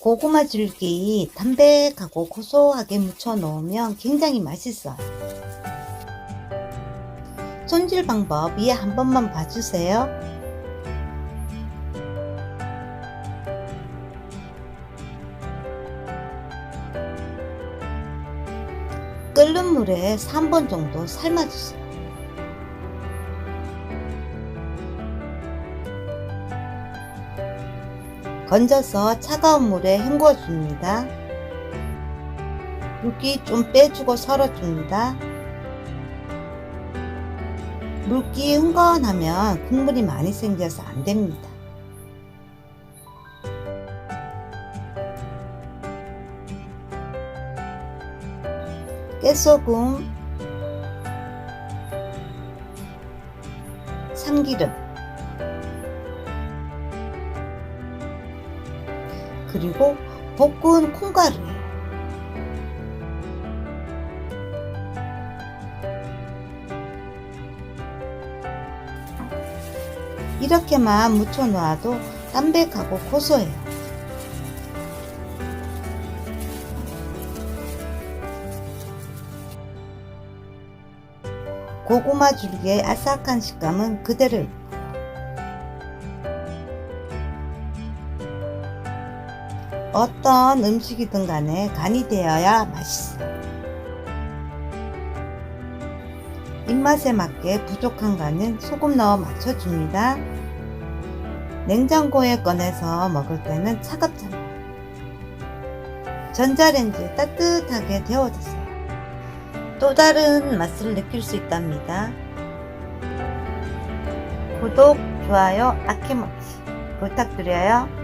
고구마 줄기 담백하고 고소하게 무쳐 놓으면 굉장히 맛있어요. 손질 방법 위에 한 번만 봐주세요. 끓는 물에 3번 정도 삶아주세요. 건져서 차가운 물에 헹궈 줍니다. 물기 좀 빼주고 썰어줍니다. 물기 흥건하면 국물이 많이 생겨서 안됩니다. 깨소금, 참기름, 그리고 볶은 콩가루예요. 이렇게만 묻혀 놔도 담백하고 고소해요. 고구마 줄기의 아삭한 식감은 그대로 있고, 어떤 음식이든 간에 간이 되어야 맛있어요. 입맛에 맞게 부족한 간은 소금 넣어 맞춰줍니다. 냉장고에 꺼내서 먹을 때는 차갑잖아요. 전자레인지에 따뜻하게 데워주세요. 또 다른 맛을 느낄 수 있답니다. 구독, 좋아요 아낌없이 부탁드려요.